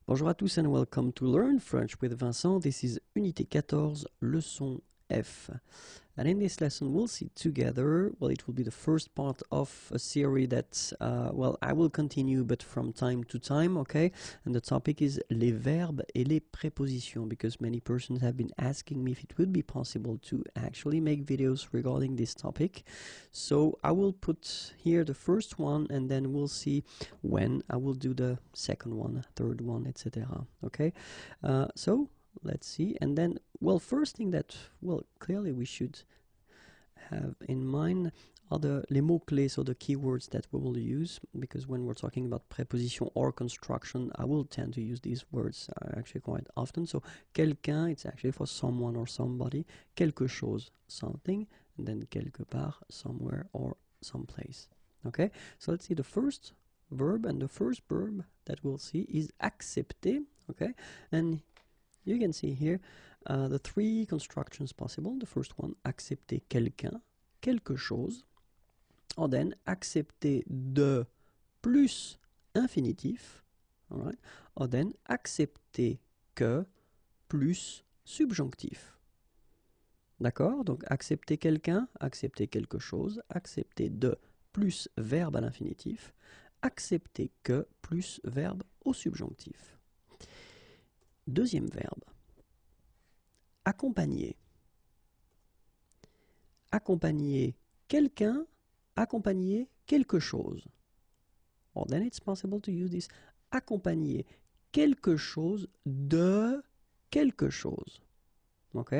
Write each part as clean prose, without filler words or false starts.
Bonjour à tous and welcome to Learn French with Vincent. This is Unité 14, leçon F. And in this lesson we'll see together, well, it will be the first part of a series that, I will continue but from time to time, okay? And the topic is les verbes et les prépositions, because many persons have been asking me if it would be possible to actually make videos regarding this topic. So I will put here the first one and then we'll see when I will do the second one, third one, etc. Okay? So let's see. And then, well, first thing that, well, clearly we should have in mind are les mots-clés, so the keywords that we will use, because when we're talking about preposition or construction, I will tend to use these words actually quite often. So, quelqu'un, it's actually for someone or somebody. Quelque chose, something. And then quelque part, somewhere or someplace. Okay? So let's see the first verb, and the first verb that we'll see is accepter. Okay? And you can see here the three constructions possible. The first one, accepter quelqu'un, quelque chose. Or then, accepter de plus infinitif. All right? Or then, accepter que plus subjonctif. D'accord? Donc, accepter quelqu'un, accepter quelque chose, accepter de plus verbe à l'infinitif, accepter que plus verbe au subjonctif. Deuxième verbe. Accompagner. Accompagner quelqu'un, accompagner quelque chose. Or then it's possible to use this accompagner quelque chose de quelque chose. Ok?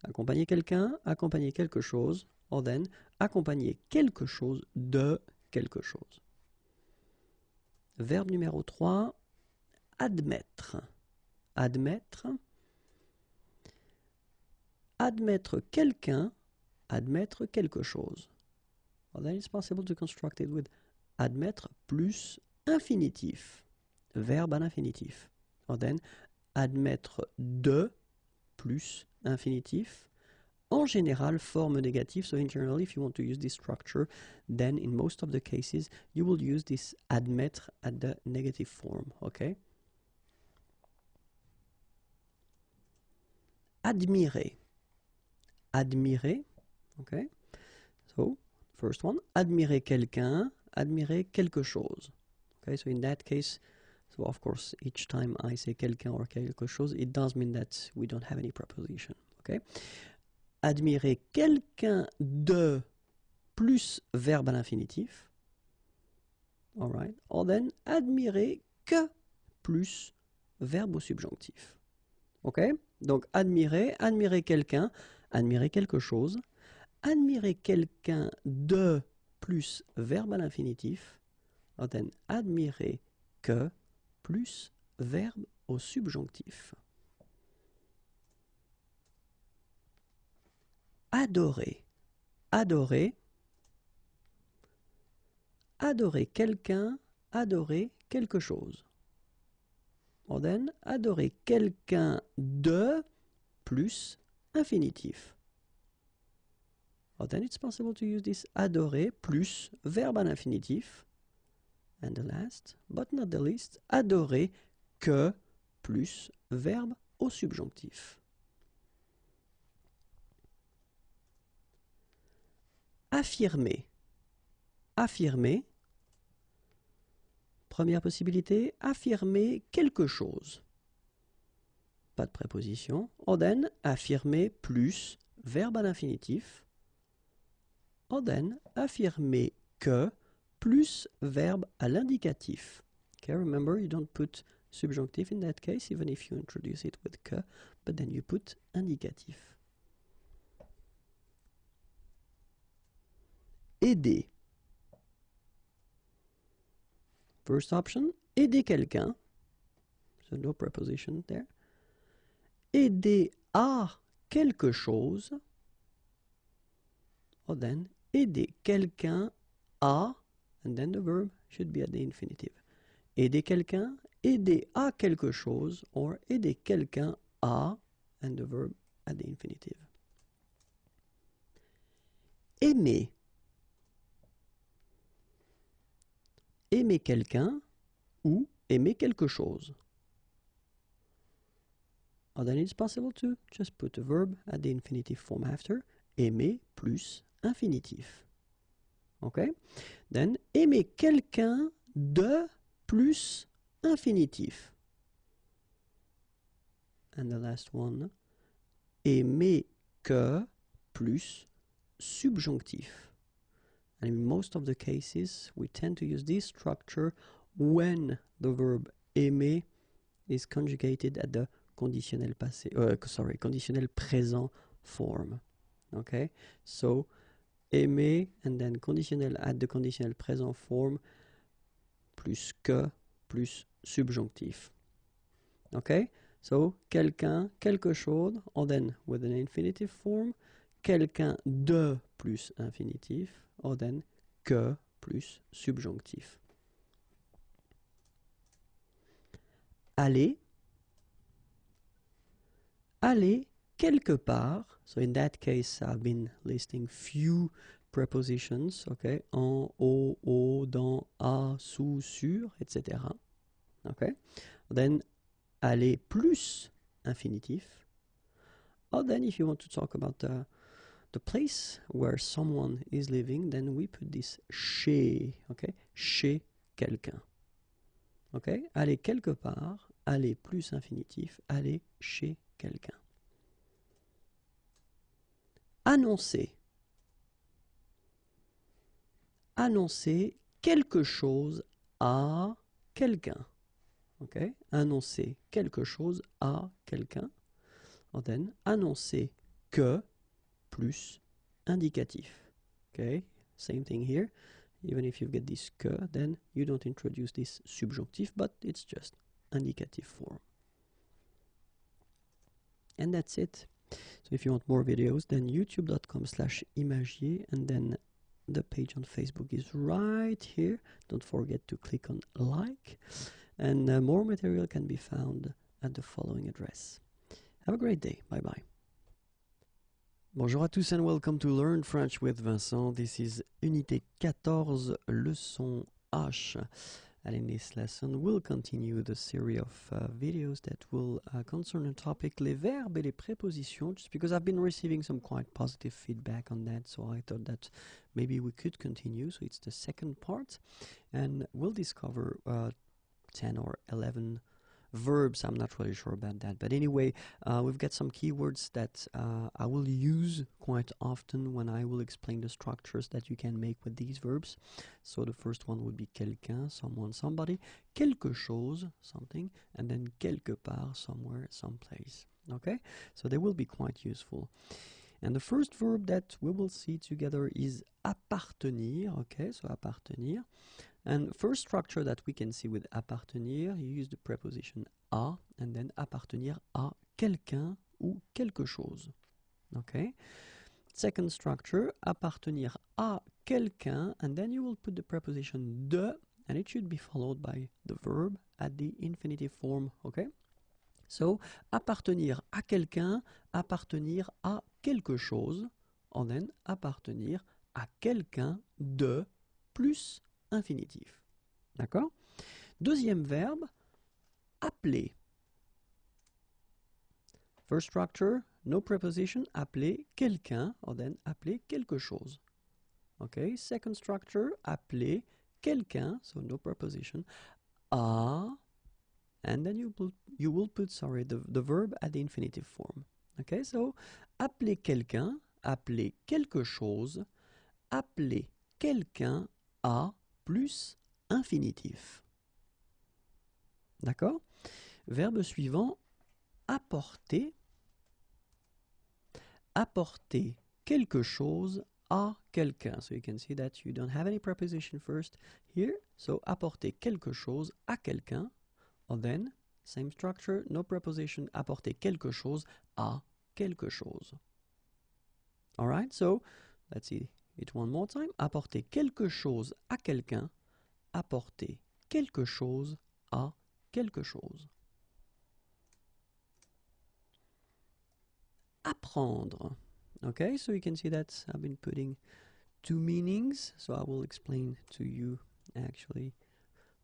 Accompagner quelqu'un, accompagner quelque chose. Or then accompagner quelque chose de quelque chose. Verbe numéro 3, admettre. Admettre. Admettre quelqu'un, admettre quelque chose. Well, then it's possible to construct it with admettre plus infinitif, verbe à l'infinitif. Or then admettre de plus infinitif. En général, forme négative. So in general, if you want to use this structure, then in most of the cases, you will use this admettre at the negative form. Okay? Admirer. Admirer. Okay? So, first one, admirer quelqu'un, admirer quelque chose. Okay, so in that case, so of course, each time I say quelqu'un or quelque chose, it does mean that we don't have any preposition. Okay? Admirer quelqu'un de plus verbe à l'infinitif. Alright. Or then, admirer que plus verbe au subjonctif. Ok? Donc, admirer, admirer quelqu'un, admirer quelque chose. Admirer quelqu'un de plus verbe à l'infinitif. Or then, admirer que plus verbe au subjonctif. Adorer. Adorer. Adorer quelqu'un, adorer quelque chose. Or then, adorer quelqu'un de plus infinitif. Or then it's possible to use this adorer plus verbe à l'infinitif. And the last, but not the least, adorer que plus verbe au subjonctif. Affirmer. Affirmer. Première possibilité, affirmer quelque chose. Pas de préposition. Or then, affirmer plus verbe à l'infinitif. Or then, affirmer que plus verbe à l'indicatif. Okay, remember, you don't put subjunctive in that case, even if you introduce it with que, but then you put indicatif. Aider. First option, aider quelqu'un. So no preposition there. Aider à quelque chose. Or then, aider quelqu'un à, and then the verb should be at the infinitive. Aider quelqu'un, aider à quelque chose, or aider quelqu'un à, and the verb at the infinitive. Aimer. Aimer quelqu'un ou aimer quelque chose. or then it's possible to just put a verb at the infinitive form after, aimer plus infinitif. Okay? Then, aimer quelqu'un de plus infinitif. And the last one, aimer que plus subjonctif. And in most of the cases, we tend to use this structure when the verb aimer is conjugated at the conditionnel passé, conditionnel présent form. Okay, so aimer and then conditionnel at the conditionnel présent form plus que plus subjonctif. Okay, so quelqu'un, quelque chose, or then with an infinitive form, quelqu'un de plus infinitif, or then que plus subjonctif. Aller, aller quelque part. So in that case, I've been listing few prepositions, okay? En, au, dans, à, sous, sur, etc. Okay? Then aller plus infinitif. Or then if you want to talk about the place where someone is living, then we put this chez, okay? Chez quelqu'un. Okay? Aller quelque part, aller plus infinitif, aller chez quelqu'un. Annoncer. Annoncer quelque chose à quelqu'un. Okay? Annoncer quelque chose à quelqu'un. And then, annoncer que plus indicatif. Okay? Same thing here. Even if you get this que, then you don't introduce this subjunctive, but it's just indicative form. And that's it. So if you want more videos, then youtube.com/imagier, and then the page on Facebook is right here. Don't forget to click on like, and more material can be found at the following address. Have a great day. Bye bye. Bonjour à tous and welcome to Learn French with Vincent. This is Unité 14, leçon H. And in this lesson, we'll continue the series of videos that will concern the topic les verbes et les prépositions, just because I've been receiving some quite positive feedback on that, so I thought that maybe we could continue. So it's the second part, and we'll discover 10 or 11 verbs. I'm not really sure about that, but anyway, we've got some keywords that I will use quite often when I will explain the structures that you can make with these verbs. So the first one would be quelqu'un, someone, somebody, quelque chose, something, and then quelque part, somewhere, someplace. Okay, so they will be quite useful. And the first verb that we will see together is appartenir. Okay, so appartenir. And first structure that we can see with appartenir, you use the preposition à, and then appartenir à quelqu'un ou quelque chose. Okay. Second structure, appartenir à quelqu'un, and then you will put the preposition de, and it should be followed by the verb at the infinitive form. Okay. So appartenir à quelqu'un, appartenir à quelque chose, and then appartenir à quelqu'un de plus infinitif. D'accord? Deuxième verbe, appeler. First structure, no preposition, appeler quelqu'un, or then appeler quelque chose. Okay, second structure, appeler quelqu'un, so no preposition, à, and then you will put the verb at the infinitive form. Okay, so appeler quelqu'un, appeler quelque chose, appeler quelqu'un à plus infinitif. D'accord? Verbe suivant, apporter. Apporter quelque chose à quelqu'un. So you can see that you don't have any preposition first here. So apporter quelque chose à quelqu'un. Or then, same structure, no preposition, apporter quelque chose à quelque chose. Alright, so let's see it one more time. Apporter quelque chose à quelqu'un. Apporter quelque chose à quelque chose. Apprendre. Okay, so you can see that I've been putting two meanings, so I will explain to you actually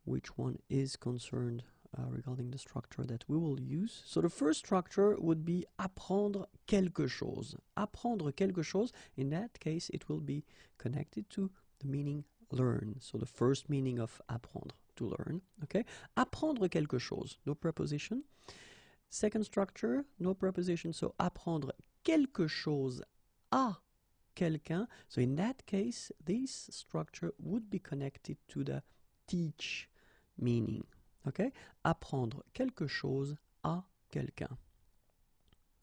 which one is concerned regarding the structure that we will use. So the first structure would be apprendre quelque chose. Apprendre quelque chose, in that case, it will be connected to the meaning learn. So the first meaning of apprendre, to learn. Okay? Apprendre quelque chose, no preposition. Second structure, no preposition. So apprendre quelque chose à quelqu'un. So in that case, this structure would be connected to the teach meaning. Okay? Apprendre quelque chose à quelqu'un.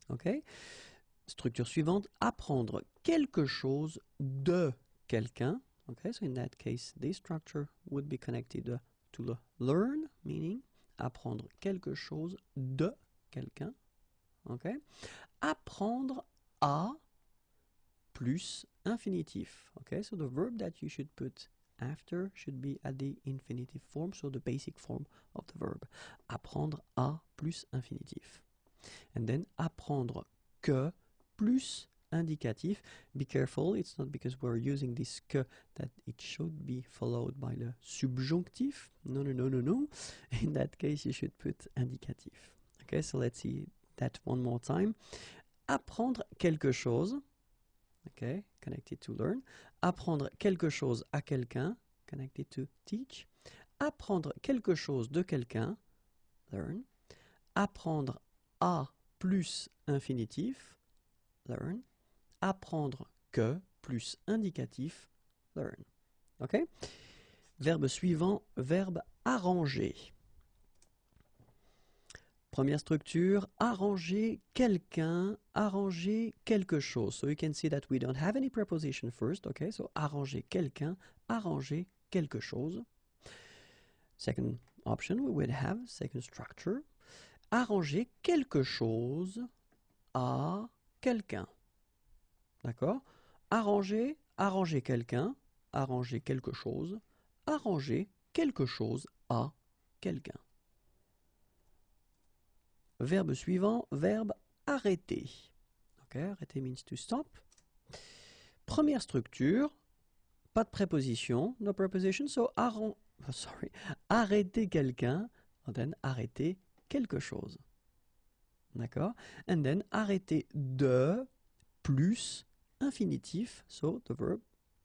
Okay? Structure suivante, apprendre quelque chose de quelqu'un. Okay, so in that case, this structure would be connected to the learn meaning. Apprendre quelque chose de quelqu'un. Okay? Apprendre à plus infinitif. Okay, so the verb that you should put after should be at the infinitive form, so the basic form of the verb. Apprendre à plus infinitif. And then apprendre que plus indicatif. Be careful, it's not because we're using this que that it should be followed by the subjunctive. No, no, no, no, no. In that case, you should put indicatif. Okay, so let's see that one more time. Apprendre quelque chose. Okay, connected to learn. Apprendre quelque chose à quelqu'un, connected to teach. Apprendre quelque chose de quelqu'un, learn. Apprendre à plus infinitif, learn. Apprendre que plus indicatif, learn. Okay? Verbe suivant, verbe arranger. Première structure, arranger quelqu'un, arranger quelque chose. So you can see that we don't have any preposition first, okay? So arranger quelqu'un, arranger quelque chose. Second option, we would have, second structure, arranger quelque chose à quelqu'un. D'accord? Arranger, arranger quelqu'un, arranger quelque chose, arranger quelque chose à quelqu'un. Verbe suivant, verbe arrêter. Okay, arrêter means to stop. Première structure, pas de préposition, no preposition, so arrêter quelqu'un, and then arrêter quelque chose. D'accord? And then arrêter de plus infinitif, so the verb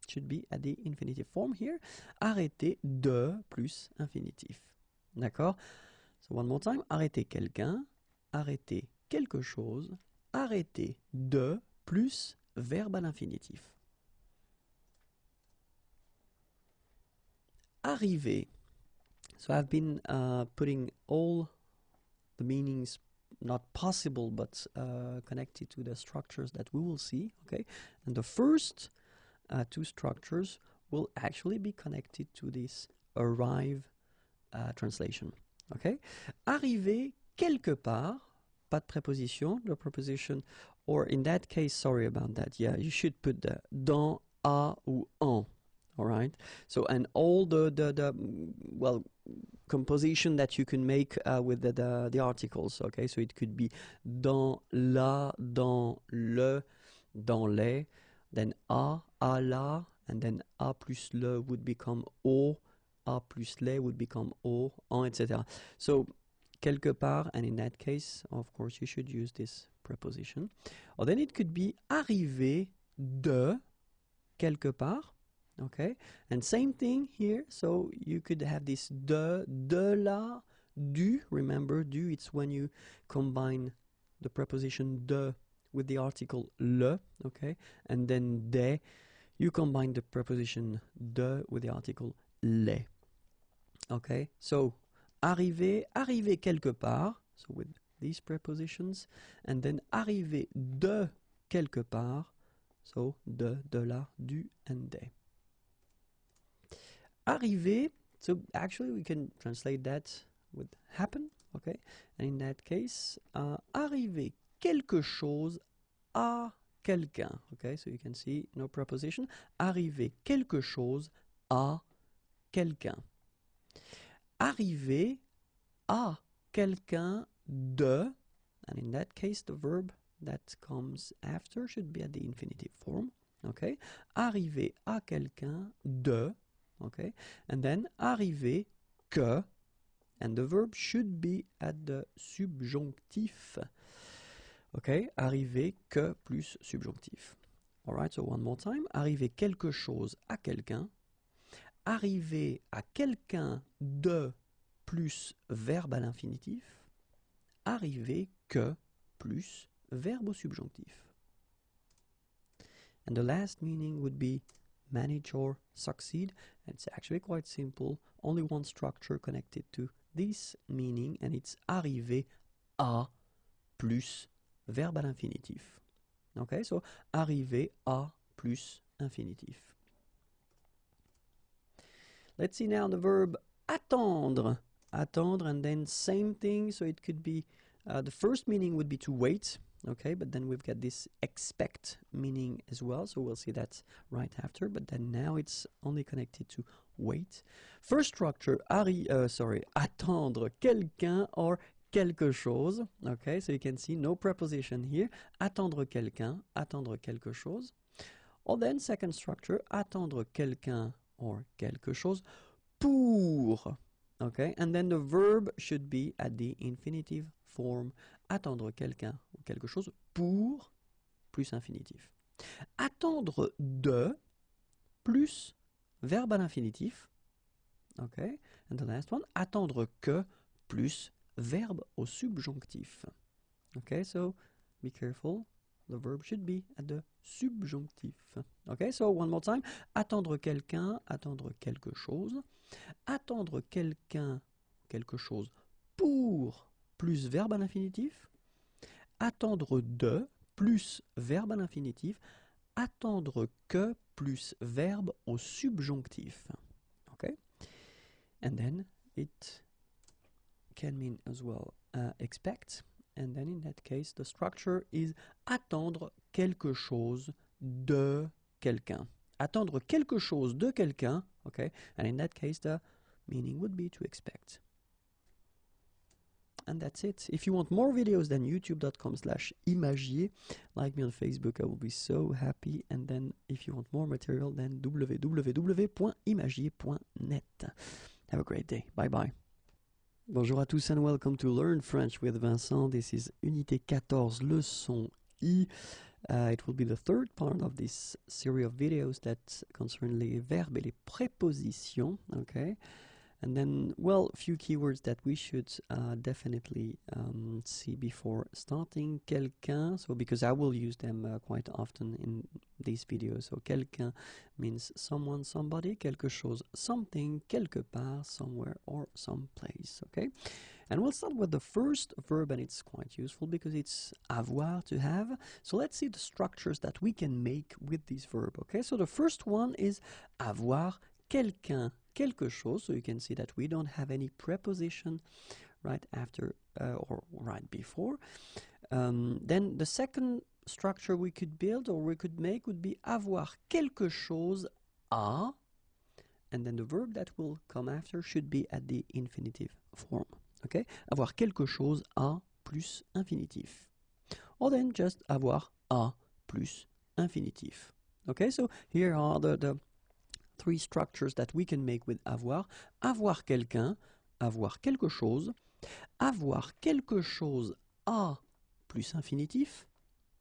should be at the infinitive form here. Arrêter de plus infinitif. D'accord? So one more time, arrêter quelqu'un, arrêter quelque chose, arrêter de plus verbe à l'infinitif. Arriver. So I've been putting all the meanings not possible but connected to the structures that we will see. Okay, and the first two structures will actually be connected to this arrive translation. Okay, arriver quelque part, pas de préposition, no preposition, or in that case, sorry about that, yeah, you should put the dans, à ou en, all right? So, and all the well, composition that you can make with the articles, okay? So it could be dans, la, dans, le, dans les, then à la, and then à plus le would become au, à plus les would become au, en, etc. So, quelque part, and in that case, of course, you should use this preposition. Or then it could be arriver de quelque part, okay? And same thing here, so you could have this de la, du. Remember, du, it's when you combine the preposition de with the article le, okay? And then de, you combine the preposition de with the article les. Okay, so arriver, arriver quelque part, so with these prepositions, and then arriver de quelque part, so de, la, du, and de. Arriver, so actually we can translate that with happen, okay, and in that case, arriver quelque chose à quelqu'un, okay, so you can see no preposition, arriver quelque chose à quelqu'un. Arriver à quelqu'un de, and in that case the verb that comes after should be at the infinitive form, okay? Arriver à quelqu'un de, okay? And then arriver que, and the verb should be at the subjonctif. Okay, arriver que plus subjonctif. Alright, so one more time. Arriver quelque chose à quelqu'un. Arriver à quelqu'un de plus verbe à l'infinitif. Arriver que plus verbe au subjonctif. And the last meaning would be manage or succeed. And it's actually quite simple. Only one structure connected to this meaning, and it's arriver à plus verbe à l'infinitif. Okay, so arriver à plus infinitif. Let's see now the verb attendre. Attendre, and then same thing. So it could be, the first meaning would be to wait. Okay, but then we've got this expect meaning as well. So we'll see that right after. But then now it's only connected to wait. First structure, attendre quelqu'un or quelque chose. Okay, so you can see no preposition here. Attendre quelqu'un, attendre quelque chose. Or then second structure, attendre quelqu'un or quelque chose pour. Okay, and then the verb should be at the infinitive form. Attendre quelqu'un ou quelque chose pour plus infinitif. Attendre de plus verbe à l'infinitif. Okay, and the last one, attendre que plus verbe au subjonctif. Okay, so be careful. The verb should be at the subjonctif. Okay, so one more time. Attendre quelqu'un, attendre quelque chose. Attendre quelqu'un, quelque chose pour plus verbe à l'infinitif. Attendre de plus verbe à l'infinitif. Attendre que plus verbe au subjonctif. Okay, and then it can mean as well expect. And then in that case, the structure is attendre quelque chose de quelqu'un. Attendre quelque chose de quelqu'un, okay? And in that case, the meaning would be to expect. And that's it. If you want more videos, then youtube.com/imagier. Like me on Facebook, I will be so happy. And then if you want more material, then www.imagier.net. Have a great day. Bye-bye. Bonjour à tous and welcome to Learn French with Vincent. This is Unité 14, leçon I. It will be the third part of this series of videos that concern les verbes et les prépositions. Okay, and then, well, a few keywords that we should definitely see before starting. Quelqu'un, so because I will use them quite often in these videos. So quelqu'un means someone, somebody. Quelque chose, something. Quelque part, somewhere, or someplace. Okay, and we'll start with the first verb, and it's quite useful because it's avoir, to have. So let's see the structures that we can make with this verb. Okay, so the first one is avoir quelqu'un, quelque chose. So you can see that we don't have any preposition right after or right before. Then the second structure we could build or we could make would be avoir quelque chose à, and then the verb that will come after should be at the infinitive form. Okay, avoir quelque chose à plus infinitif. Or then just avoir à plus infinitif. Okay, so here are the three structures that we can make with avoir. Avoir quelqu'un, avoir quelque chose. Avoir quelque chose à plus infinitif.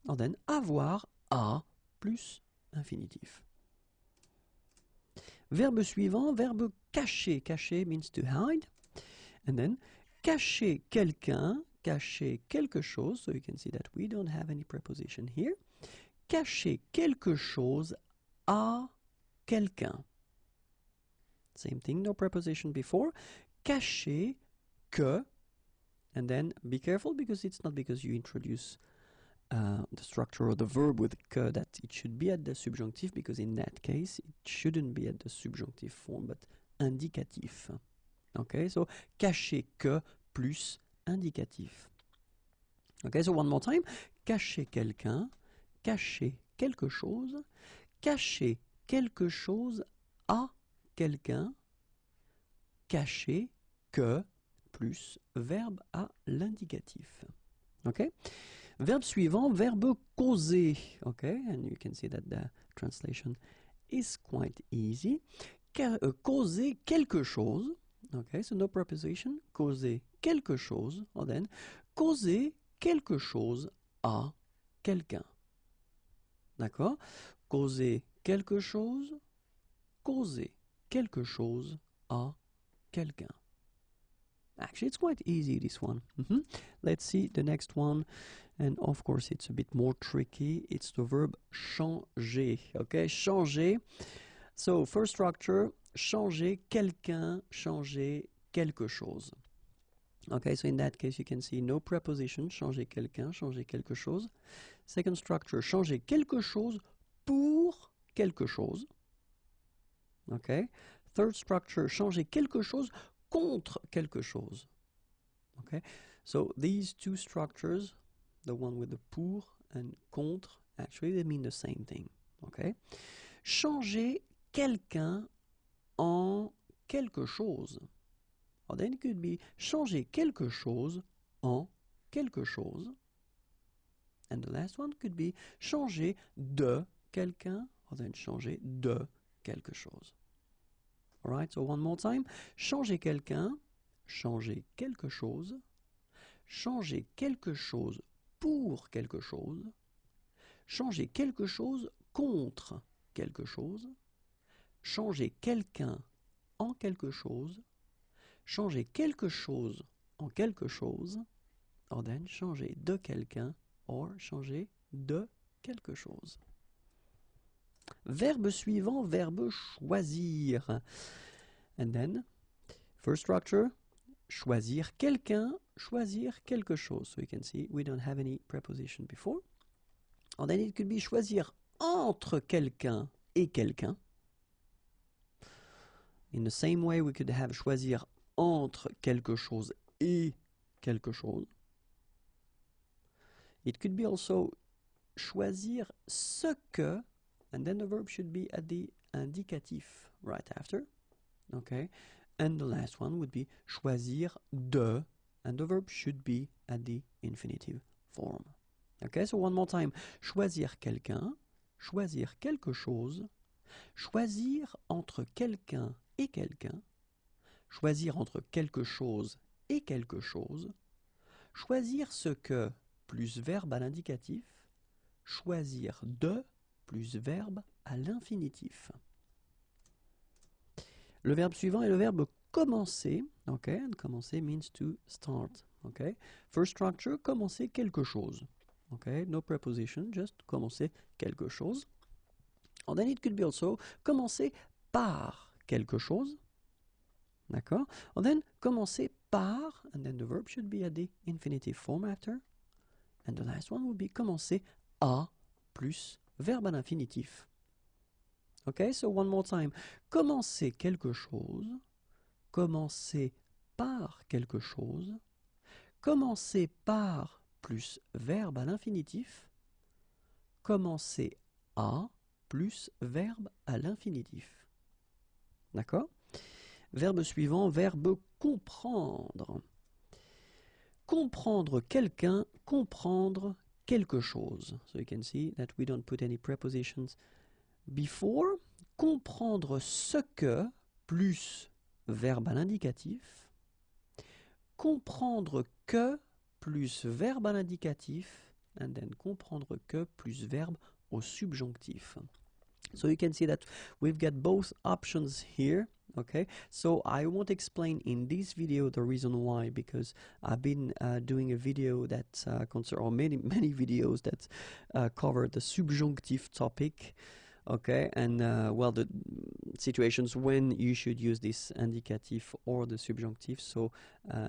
And then avoir à plus infinitif. Verbe suivant, verbe cacher. Cacher means to hide. And then cacher quelqu'un, cacher quelque chose. So you can see that we don't have any preposition here. Cacher quelque chose à quelqu'un. Same thing, no preposition before. Cacher que, and then be careful because it's not because you introduce the structure or the verb with que that it should be at the subjunctive, because in that case it shouldn't be at the subjunctive form but indicatif. Okay, so cacher que plus indicatif. Okay, so one more time. Cacher quelqu'un, cacher quelque chose, cacher quelque chose à quelqu'un, cacher que plus verbe à l'indicatif. Okay? Verbe suivant, verbe causer. Okay, and you can see that the translation is quite easy. Causer quelque chose. Okay, so no preposition. Causer quelque chose. And then, causer quelque chose à quelqu'un. D'accord? Causer quelque chose. Causer quelque chose à quelqu'un. Actually, it's quite easy, this one. Let's see the next one. And of course, it's a bit more tricky. It's the verb changer. Okay, changer. So, first structure, changer quelqu'un, changer quelque chose. Okay, so in that case, you can see no preposition, changer quelqu'un, changer quelque chose. Second structure, changer quelque chose pour quelque chose. Okay. Third structure, changer quelque chose contre quelque chose. Okay. So these two structures, the one with the pour and contre, actually they mean the same thing. Okay. Changer quelqu'un en quelque chose. Or then it could be changer quelque chose en quelque chose. And the last one could be changer de quelqu'un, or then changer de quelque chose. Alright, so one more time. Changer quelqu'un, changer quelque chose, changer quelque chose pour quelque chose, changer quelque chose contre quelque chose, changer quelqu'un en quelque chose, changer quelque chose en quelque chose, or then changer de quelqu'un, or changer de quelque chose. Verbe suivant, verbe choisir. And then, first structure, choisir quelqu'un, choisir quelque chose. So you can see we don't have any preposition before. And then it could be choisir entre quelqu'un et quelqu'un. In the same way, we could have choisir entre quelque chose et quelque chose. It could be also choisir ce que, and then the verb should be at the indicatif right after. Okay, and the last one would be choisir de, and the verb should be at the infinitive form. Okay, so one more time. Choisir quelqu'un, choisir quelque chose, choisir entre quelqu'un et quelqu'un, choisir entre quelque chose et quelque chose, choisir ce que plus verbe à l'indicatif, choisir de plus verbe à l'infinitif. Le verbe suivant est le verbe commencer. Okay, and commencer means to start. Okay, first structure, commencer quelque chose. Okay, no preposition, just commencer quelque chose. And then it could be also commencer par quelque chose. D'accord? And then commencer par, and then the verb should be at the infinitive form after. And the last one would be commencer à plus verbe à l'infinitif. Okay, so one more time. Commencer quelque chose, commencer par quelque chose, commencer par plus verbe à l'infinitif, commencer à plus verbe à l'infinitif. D'accord? Verbe suivant, verbe comprendre. Comprendre quelqu'un, comprendre quelque chose. So you can see that we don't put any prepositions before. Comprendre ce que plus verbe à l'indicatif. Comprendre que plus verbe à l'indicatif. And then comprendre que plus verbe au subjonctif. So you can see that we've got both options here. Okay, so I won't explain in this video the reason why, because I've been doing a video that or many videos that cover the subjunctive topic. Okay, and well, the situations when you should use this indicative or the subjunctive. So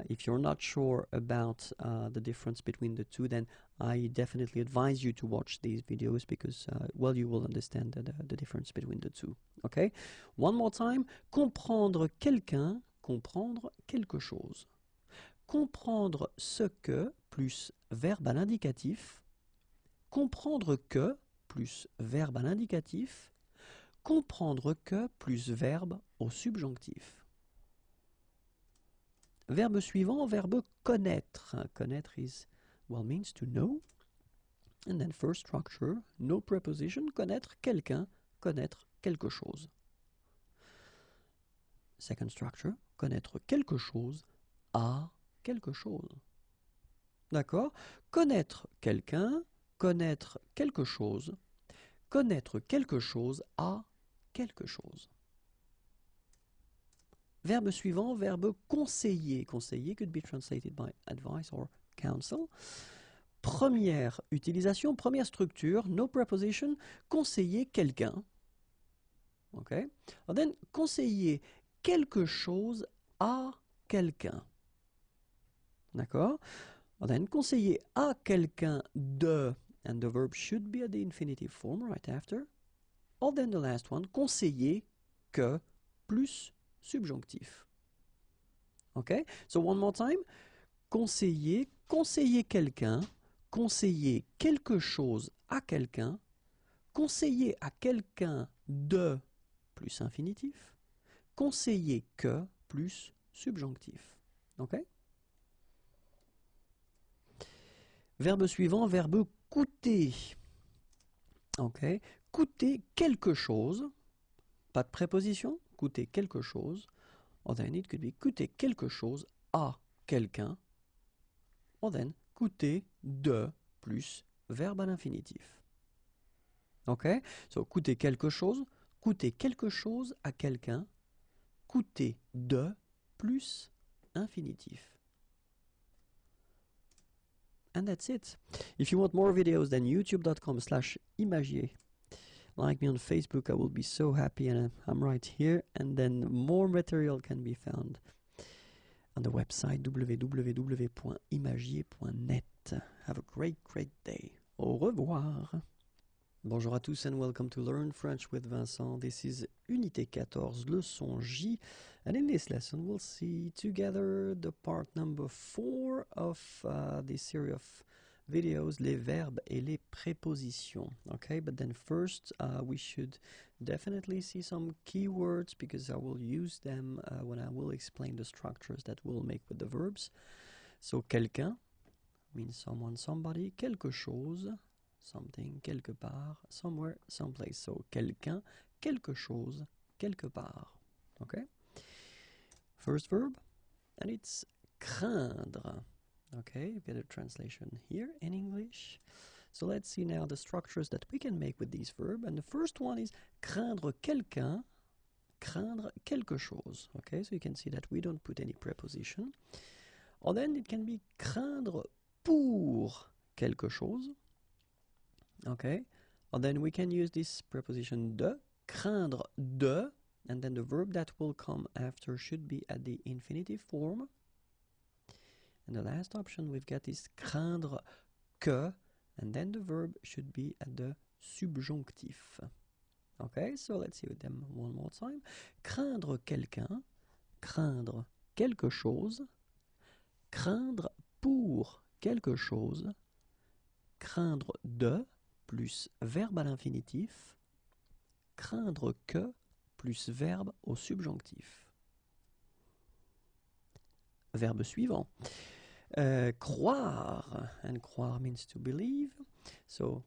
if you're not sure about the difference between the two, then I definitely advise you to watch these videos, because well, you will understand the difference between the two. Okay, one more time. Comprendre quelqu'un, comprendre quelque chose. Comprendre ce que plus verbe à l'indicatif. Comprendre que plus verbe à l'indicatif, comprendre que plus verbe au subjonctif. Verbe suivant, verbe connaître. Connaître means to know. And then first structure, no preposition, connaître quelqu'un, connaître quelque chose. Second structure, connaître quelque chose à quelque chose. D'accord? Connaître quelqu'un, connaître quelque chose à quelque chose. Verbe suivant, verbe conseiller. Conseiller could be translated by advice or counsel. Première utilisation, première structure, no preposition, conseiller quelqu'un. Ok? And then, conseiller quelque chose à quelqu'un. D'accord? And then, conseiller à quelqu'un de, and the verb should be at the infinitive form right after. And then the last one, conseiller que plus subjonctif. Ok? So one more time. Conseiller, conseiller quelqu'un, conseiller quelque chose à quelqu'un, conseiller à quelqu'un de plus infinitif, conseiller que plus subjonctif. Ok? Verbe suivant, verbe coûter. Ok? Coûter quelque chose, pas de préposition, coûter quelque chose. Or then it could be coûter quelque chose à quelqu'un. Or then coûter de plus verbe à l'infinitif. Ok? So coûter quelque chose à quelqu'un, coûter de plus infinitif. And that's it. If you want more videos, then youtube.com/imagier. Like me on Facebook, I will be so happy, and I'm right here. And then more material can be found on the website www.imagier.net. Have a great, great day. Au revoir. Bonjour à tous and welcome to Learn French with Vincent. This is Unité 14, leçon J. And in this lesson we'll see together the part number 4 of this series of videos, les verbes et les prépositions. Okay, but then first we should definitely see some keywords because I will use them when I will explain the structures that we'll make with the verbs. So quelqu'un means someone, somebody, quelque chose, something, quelque part, somewhere, someplace. So, quelqu'un, quelque chose, quelque part. Okay? First verb, and it's craindre. Okay, you get a translation here in English. So let's see now the structures that we can make with these verbs. And the first one is craindre quelqu'un, craindre quelque chose. Okay, so you can see that we don't put any preposition. Or then it can be craindre pour quelque chose. Okay, and then we can use this preposition de, craindre de, and then the verb that will come after should be at the infinitive form. And the last option we've got is craindre que, and then the verb should be at the subjonctif. Okay, so let's see them one more time. Craindre quelqu'un, craindre quelque chose, craindre pour quelque chose, craindre de, plus verbe à l'infinitif, craindre que, plus verbe au subjonctif. Verbe suivant. Croire, and croire means to believe. So,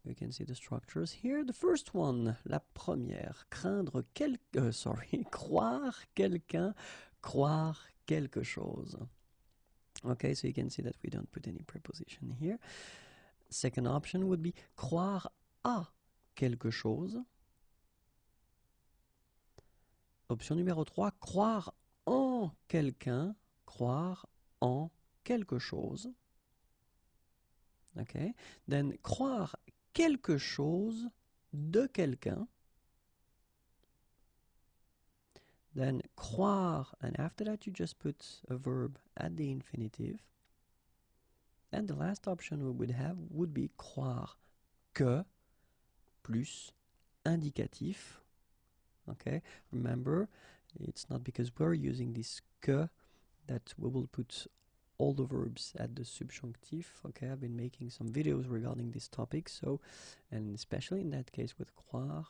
you can see the structures here. The first one, la première, craindre croire quelqu'un, croire quelque chose. Okay, so you can see that we don't put any preposition here. Second option would be croire à quelque chose. Option numéro 3, croire en quelqu'un, croire en quelque chose. Okay. Then croire quelque chose de quelqu'un. Then croire, and after that you just put a verb at the infinitive. And the last option we would have would be croire que plus indicatif. Okay, remember, it's not because we're using this que that we will put all the verbs at the subjunctive. Okay, I've been making some videos regarding this topic, so, and especially in that case with croire,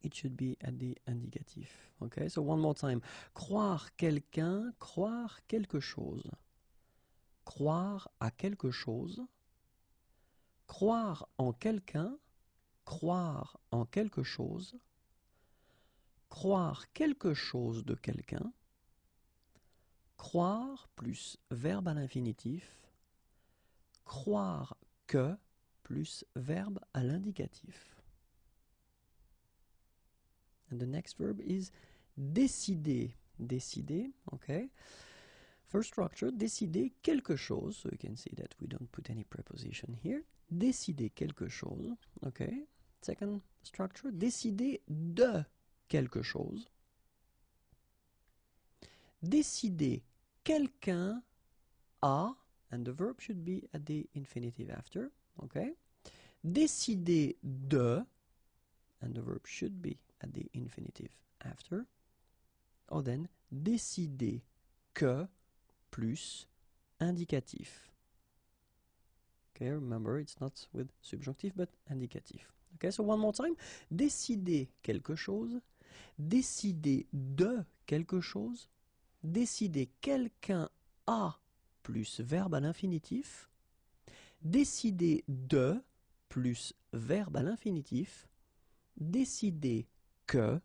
it should be at the indicatif. Okay, so one more time. Croire quelqu'un, croire quelque chose. Croire à quelque chose. Croire en quelqu'un, croire en quelque chose. Croire quelque chose de quelqu'un, croire plus verbe à l'infinitif, croire que plus verbe à l'indicatif. And the next verb is décider. Décider, okay. First structure, décider quelque chose. So you can see that we don't put any preposition here. Décider quelque chose, okay. Second structure, décider de quelque chose. Décider quelqu'un a, and the verb should be at the infinitive after, okay. Décider de, and the verb should be at the infinitive after. Or then, décider que plus indicatif. Okay, remember it's not with subjonctif but indicatif. Okay, so one more time. Décider quelque chose, décider de quelque chose, décider quelqu'un a plus verbe à l'infinitif, décider de plus verbe à l'infinitif, décider que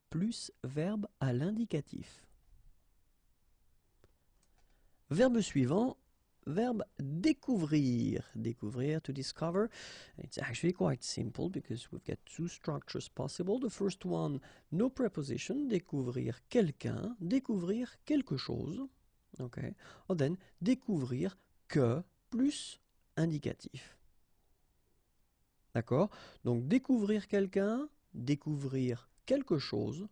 plus verbe à l'indicatif. Verbe suivant, verbe découvrir. Découvrir, to discover. It's actually quite simple because we've got two structures possible. The first one, no preposition, découvrir quelqu'un, découvrir quelque chose. Okay. Or then, découvrir que plus indicatif. D'accord? Donc, découvrir quelqu'un, découvrir quelque chose,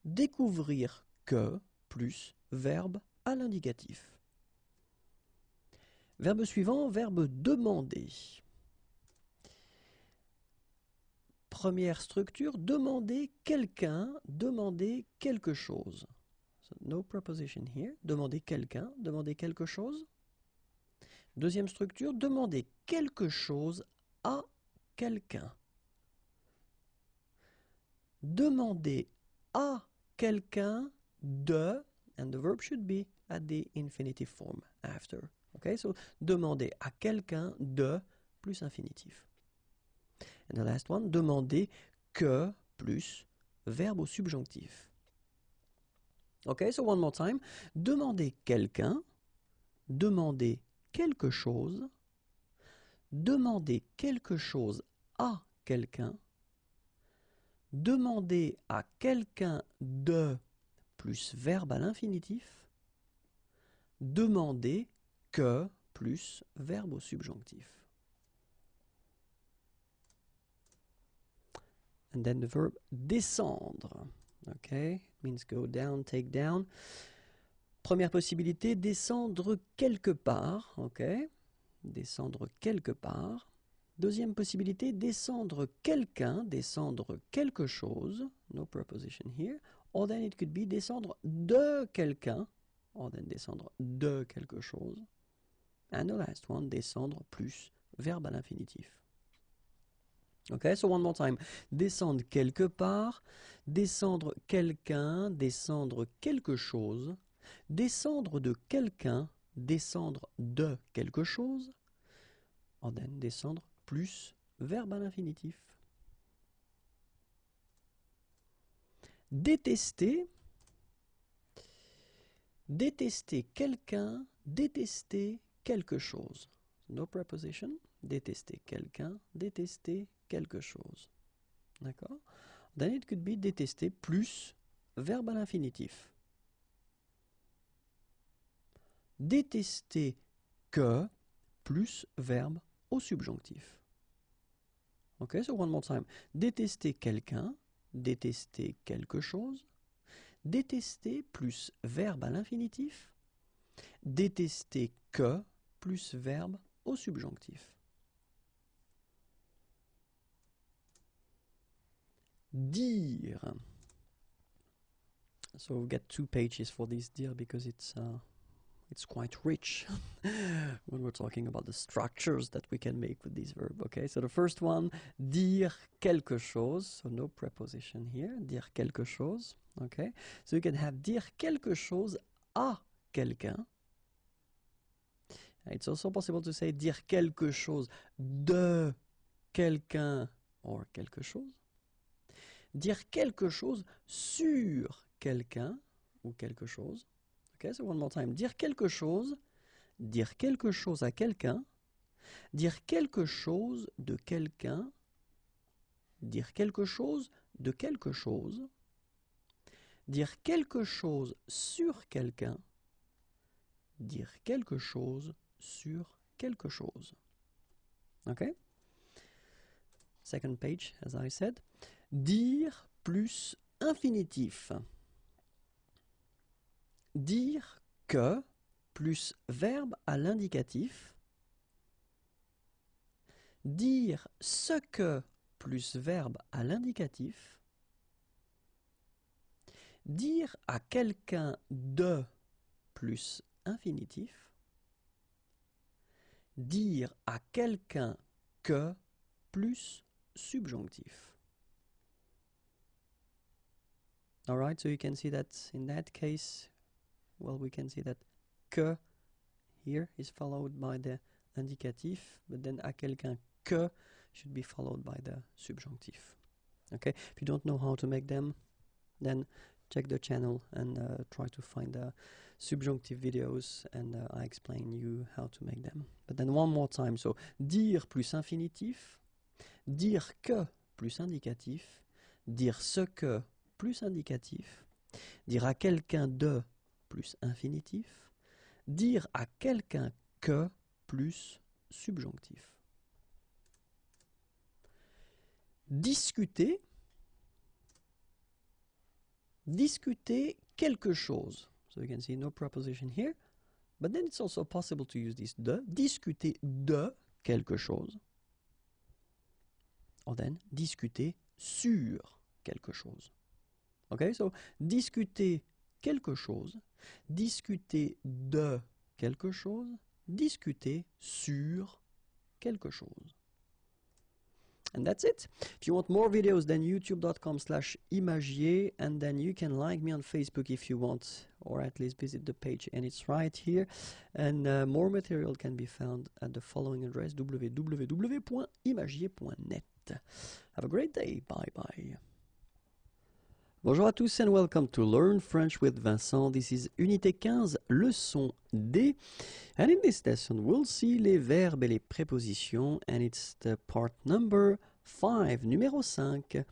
découvrir que plus verbe à l'indicatif. Verbe suivant, verbe demander. Première structure, demander quelqu'un, demander quelque chose. So, no preposition here. Demander quelqu'un, demander quelque chose. Deuxième structure, demander quelque chose à quelqu'un. Demander à quelqu'un de, and the verb should be at the infinitive form after. Okay, so demander à quelqu'un de plus infinitif. And the last one, demander que plus verbe au subjonctif. Okay, so one more time. Demander quelqu'un, demander quelque chose, demander quelque chose à quelqu'un, demander à quelqu'un de plus verbe à l'infinitif, demander que plus verbe au subjonctif. And then the verb descendre. Okay, means go down, take down. Première possibilité, descendre quelque part. Ok, descendre quelque part. Deuxième possibilité, descendre quelqu'un, descendre quelque chose. No preposition here. Or then it could be descendre de quelqu'un. Or then descendre de quelque chose. And the last one, descendre plus verbe à l'infinitif. Okay, so one more time. Descendre quelque part, descendre quelqu'un, descendre quelque chose, descendre de quelqu'un, descendre de quelque chose, and then descendre plus verbe à l'infinitif. Détester, détester quelqu'un, détester quelque chose. No preposition. Détester quelqu'un, détester quelque chose. D'accord? Then it could be détester plus verbe à l'infinitif. Détester que plus verbe au subjonctif. Ok, so one more time. Détester quelqu'un, détester quelque chose, détester plus verbe à l'infinitif, détester que plus verbe au subjonctif. Dire. So we've got 2 pages for this dire because it's quite rich when we're talking about the structures that we can make with this verb. Okay, so the first one, dire quelque chose. So no preposition here. Dire quelque chose. Okay, so you can have dire quelque chose à quelqu'un. It's also possible to say dire quelque chose de quelqu'un or quelque chose. Dire quelque chose sur quelqu'un ou quelque chose. Okay, so one more time. Dire quelque chose à quelqu'un, dire quelque chose de quelqu'un, dire quelque chose de quelque chose, dire quelque chose sur quelqu'un, dire quelque chose sur quelque chose. Okay? Second page, as I said. Dire plus infinitif. Dire que plus verbe à l'indicatif. Dire ce que plus verbe à l'indicatif. Dire à quelqu'un de plus infinitif. Dire à quelqu'un que plus subjonctif. Alright, so you can see that in that case, well, we can see that que here is followed by the indicatif, but then à quelqu'un que should be followed by the subjunctive. Okay, if you don't know how to make them, then check the channel and try to find the subjunctive videos, and I explain you how to make them. But then one more time, so dire plus infinitif, dire que plus indicatif, dire ce que plus indicatif, dire à quelqu'un de plus infinitif, dire à quelqu'un que plus subjonctif. Discuter, discuter quelque chose. So you can see no preposition here, but then it's also possible to use this de, discuter de quelque chose, or then discuter sur quelque chose. Okay, so discuter quelque chose, discuter de quelque chose, discuter sur quelque chose. And that's it. If you want more videos, then youtube.com/imagier, and then you can like me on Facebook if you want, or at least visit the page, and it's right here. And more material can be found at the following address, www.imagier.net. Have a great day. Bye bye. Bonjour à tous and welcome to Learn French with Vincent. This is Unité 15, leçon D. And in this lesson, we'll see les verbes et les prépositions, and it's the part number 5, numéro 5.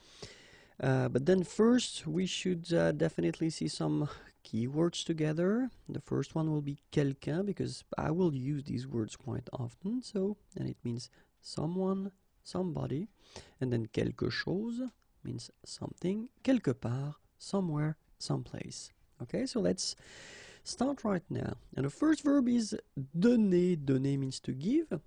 But then first, we should definitely see some keywords together. The first one will be quelqu'un, because I will use these words quite often. So, and it means someone, somebody. And then quelque chose means something, quelque part, somewhere, someplace. Okay, so let's start right now. And the first verb is donner. Donner means to give.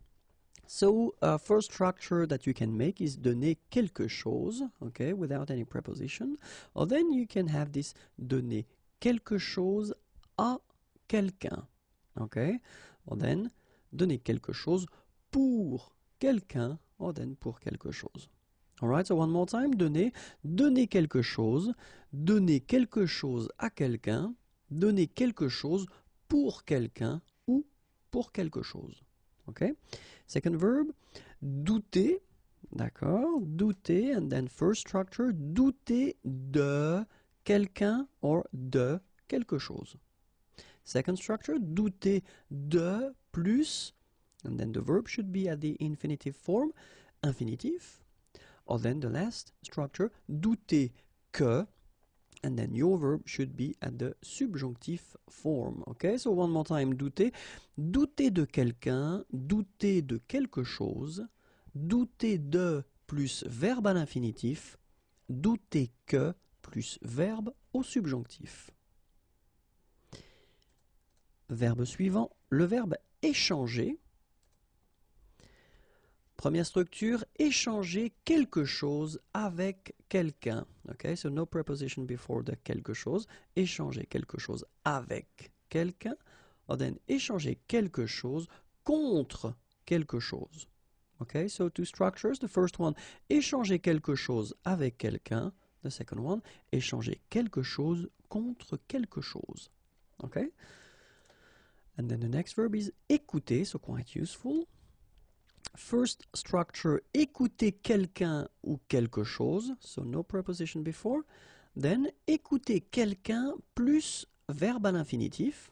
So first structure that you can make is donner quelque chose, okay, without any preposition. Or then you can have this donner quelque chose à quelqu'un, okay. Or then donner quelque chose pour quelqu'un, or then pour quelque chose. Alright, so one more time, donner, donner quelque chose à quelqu'un, donner quelque chose pour quelqu'un ou pour quelque chose. Okay? Second verb, douter, d'accord, douter, and then first structure, douter de quelqu'un or de quelque chose. Second structure, douter de plus, and then the verb should be at the infinitive form, infinitif. Or then the last structure, douter que, and then your verb should be at the subjunctive form. Okay, so one more time, douter. Douter de quelqu'un, douter de quelque chose, douter de plus verbe à l'infinitif, douter que plus verbe au subjonctif. Verbe suivant, le verbe échanger. Première structure, échanger quelque chose avec quelqu'un. Okay, so no preposition before the quelque chose. Échanger quelque chose avec quelqu'un. Or then échanger quelque chose contre quelque chose. Okay, so two structures. The first one, échanger quelque chose avec quelqu'un. The second one, échanger quelque chose contre quelque chose. Okay? And then the next verb is écouter, so quite useful. First structure, écouter quelqu'un ou quelque chose, so no preposition before. Then, écouter quelqu'un plus verbe à l'infinitif.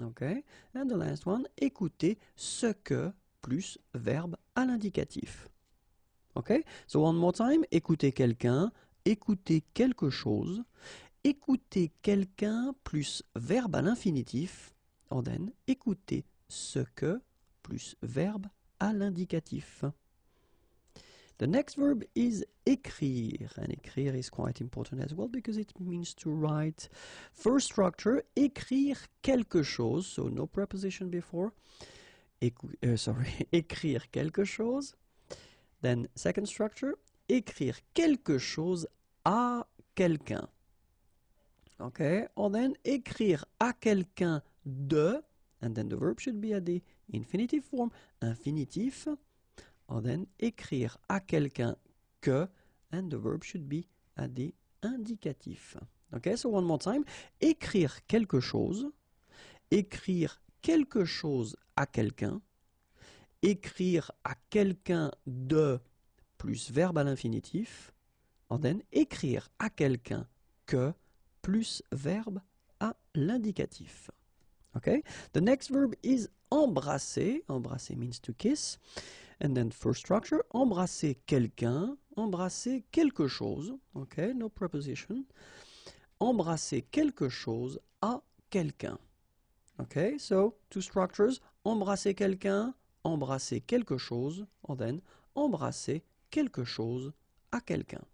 Okay, and the last one, écouter ce que plus verbe à l'indicatif. Okay, so one more time, écouter quelqu'un, écouter quelque chose, écouter quelqu'un plus verbe à l'infinitif, and then écouter ce que plus verbe à l'indicatif. The next verb is écrire, and écrire is quite important as well because it means to write. First structure, écrire quelque chose, so no preposition before. Écrire quelque chose. Then second structure, écrire quelque chose à quelqu'un. Okay, or then écrire à quelqu'un de, and then the verb should be at the infinitive form, infinitif. Or then écrire à quelqu'un que, and the verb should be at the indicatif. Okay, so one more time. Écrire quelque chose à quelqu'un, écrire à quelqu'un de plus verbe à l'infinitif, and then écrire à quelqu'un que plus verbe à l'indicatif. Okay, the next verb is embrasser. Embrasser means to kiss. And then first structure, embrasser quelqu'un, embrasser quelque chose. Okay, no preposition. Embrasser quelque chose à quelqu'un. Okay, so two structures, embrasser quelqu'un, embrasser quelque chose, and then embrasser quelque chose à quelqu'un.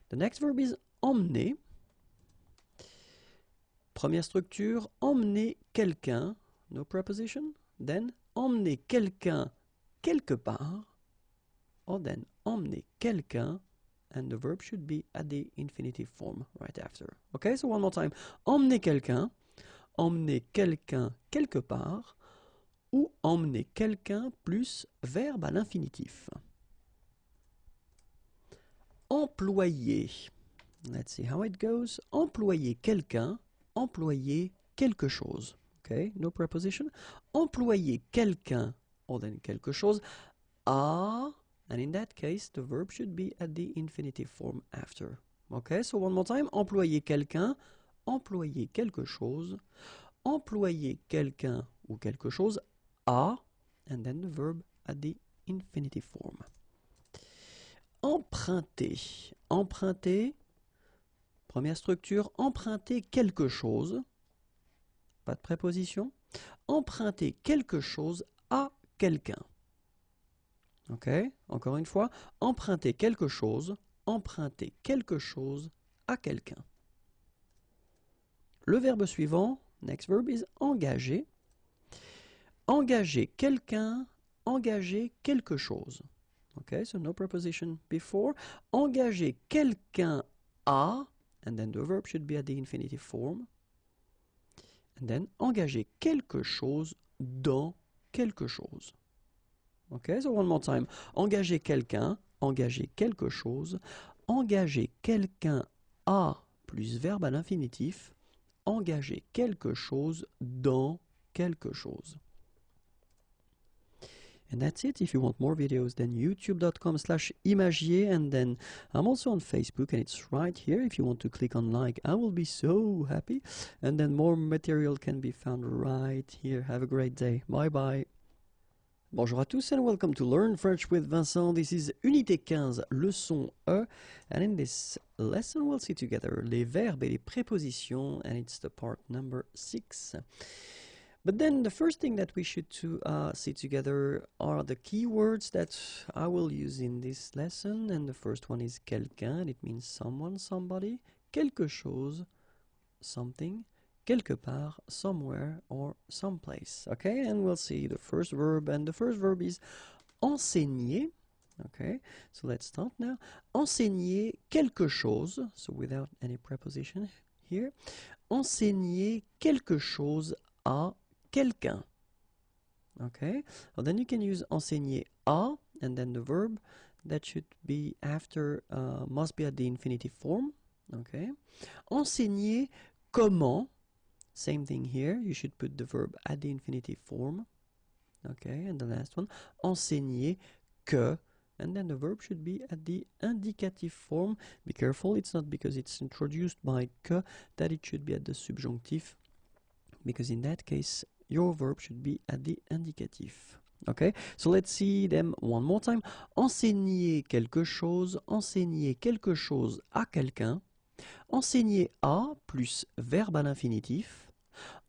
The next verb is emmener. Première structure, emmener quelqu'un, no preposition. Then emmener quelqu'un quelque part, or then emmener quelqu'un, and the verb should be at the infinitive form right after. Okay, so one more time. Emmener quelqu'un quelque part, ou emmener quelqu'un plus verbe à l'infinitif. Employer. Let's see how it goes. Employer quelqu'un, employer quelque chose. Okay, no preposition. Employer quelqu'un, or then quelque chose, à, and in that case, the verb should be at the infinitive form after. Okay, so one more time. Employer quelqu'un, employer quelque chose, employer quelqu'un ou quelque chose à, and then the verb at the infinitive form. Emprunter. Emprunter, première structure, emprunter quelque chose, pas de préposition. Emprunter quelque chose à quelqu'un. Ok, encore une fois, emprunter quelque chose à quelqu'un. Le verbe suivant, next verb is engager. Engager quelqu'un, engager quelque chose. Ok, so no preposition before. Engager quelqu'un à, and then the verb should be at the infinitive form. And then engager quelque chose dans quelque chose. Okay, so one more time. Engager quelqu'un, engager quelque chose, engager quelqu'un à plus verbe à l'infinitif, engager quelque chose dans quelque chose. And that's it. If you want more videos, then youtube.com/imagier, and then I'm also on Facebook, and it's right here. If you want to click on like, I will be so happy. And then more material can be found right here. Have a great day. Bye bye. Bonjour à tous and welcome to Learn French with Vincent. This is Unité 15, leçon E, and in this lesson we'll see together les verbes et les prépositions, and it's the part number 6. But then the first thing that we should see together are the keywords that I will use in this lesson, and the first one is quelqu'un, and it means someone, somebody, quelque chose, something, quelque part, somewhere, or someplace. Okay, and we'll see the first verb, and the first verb is enseigner. Okay, so let's start now. Enseigner quelque chose, so without any preposition here. Enseigner quelque chose à quelqu'un. Okay, well, then you can use enseigner à, and then the verb that should be after must be at the infinitive form. Okay, enseigner comment. Same thing here, you should put the verb at the infinitive form. Okay, and the last one, enseigner que, and then the verb should be at the indicative form. Be careful, it's not because it's introduced by que that it should be at the subjunctive, because in that case your verb should be at the indicative. Okay, so let's see them one more time. Enseigner quelque chose à quelqu'un. Enseigner à plus verbe à l'infinitif.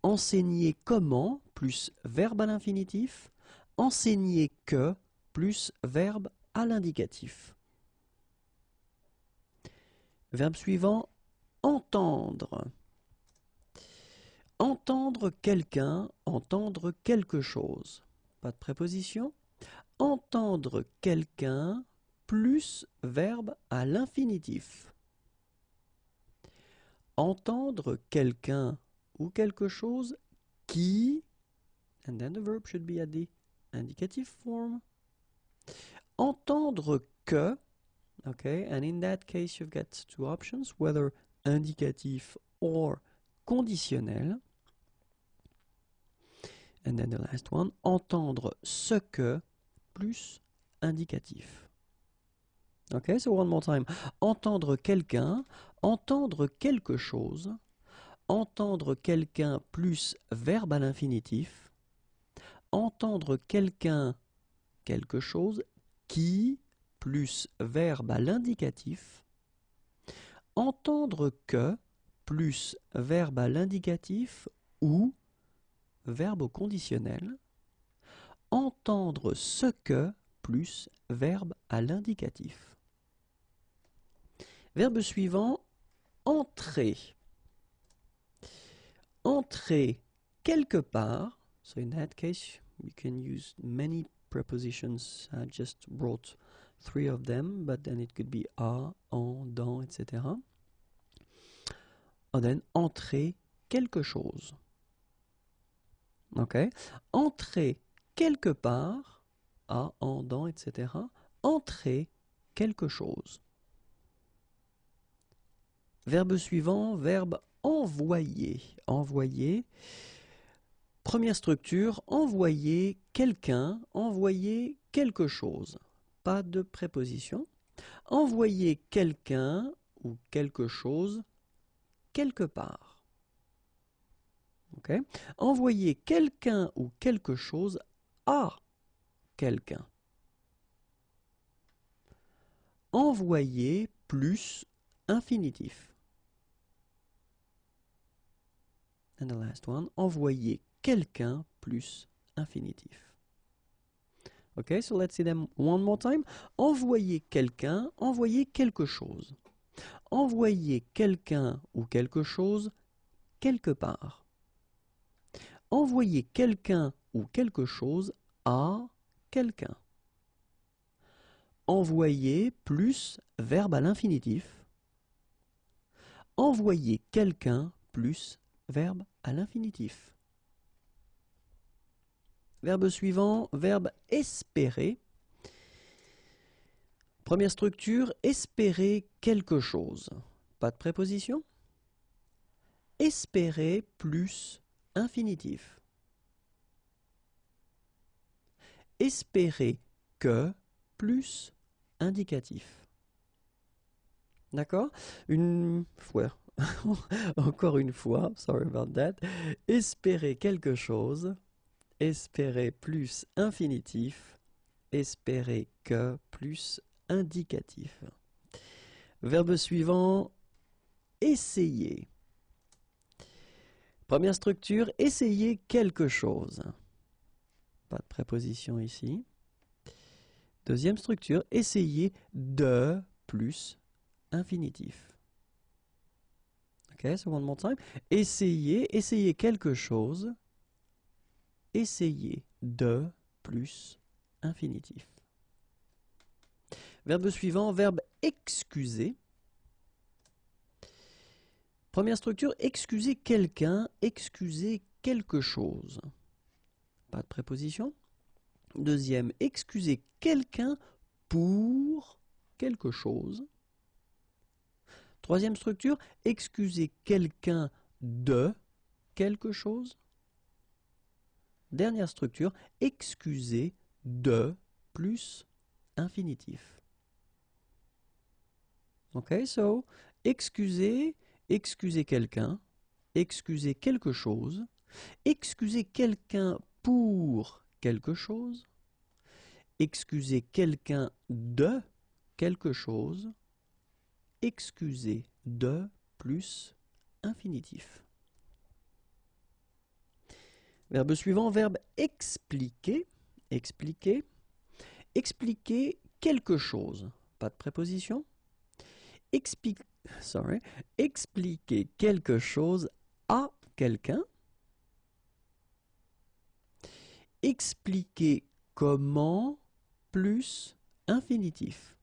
Enseigner comment plus verbe à l'infinitif. Enseigner que plus verbe à l'indicatif. Verbe suivant, entendre. Entendre quelqu'un, entendre quelque chose. Pas de préposition. Entendre quelqu'un plus verbe à l'infinitif. Entendre quelqu'un ou quelque chose qui, and then the verb should be at the indicative form. Entendre que, okay, and in that case you've got two options, whether indicatif or conditionnel. And then the last one, entendre ce que plus indicatif. Okay, so one more time. Entendre quelqu'un, entendre quelque chose, entendre quelqu'un plus verbe à l'infinitif, entendre quelqu'un, quelque chose, qui plus verbe à l'indicatif, entendre que plus verbe à l'indicatif ou verbe au conditionnel, entendre ce que plus verbe à l'indicatif. Verbe suivant, entrer. Entrer quelque part, so in that case you can use many prepositions. I just brought 3 of them, but then it could be à, en, dans, etc. And then entrer quelque chose. Okay? Entrer quelque part, à, en, dans, etc. Entrer quelque chose. Verbe suivant, verbe envoyer. Envoyer. Première structure, envoyer quelqu'un, envoyer quelque chose. Pas de préposition. Envoyer quelqu'un ou quelque chose quelque part. Okay? Envoyer quelqu'un ou quelque chose à quelqu'un. Envoyer plus infinitif. And the last one, envoyer quelqu'un plus infinitif. Okay, so let's see them one more time. Envoyer quelqu'un, envoyer quelque chose. Envoyer quelqu'un ou quelque chose quelque part. Envoyer quelqu'un ou quelque chose à quelqu'un. Envoyer plus verbe à l'infinitif. Envoyer quelqu'un plus verbe à l'infinitif. Verbe suivant, verbe espérer. Première structure, espérer quelque chose. Pas de préposition. Espérer plus infinitif. Espérer que plus indicatif. D'accord? Une fois, encore une fois, sorry about that. Espérer quelque chose. Espérer plus infinitif. Espérer que plus indicatif. Verbe suivant, essayer. Première structure, essayer quelque chose. Pas de préposition ici. Deuxième structure, essayer de plus infinitif. Okay, so one more time. Essayer, essayer quelque chose. Essayer de plus infinitif. Verbe suivant, verbe excuser. Première structure, excuser quelqu'un, excuser quelque chose. Pas de préposition. Deuxième, excuser quelqu'un pour quelque chose. Troisième structure, excuser quelqu'un de quelque chose. Dernière structure, excuser de plus infinitif. Okay, so excuser, excuser quelqu'un, excuser quelque chose, excuser quelqu'un pour quelque chose, excuser quelqu'un de quelque chose, excuser de plus infinitif. Verbe suivant, verbe expliquer, expliquer, expliquer quelque chose, pas de préposition. Expliquer quelque chose à quelqu'un. Expliquer comment plus infinitif.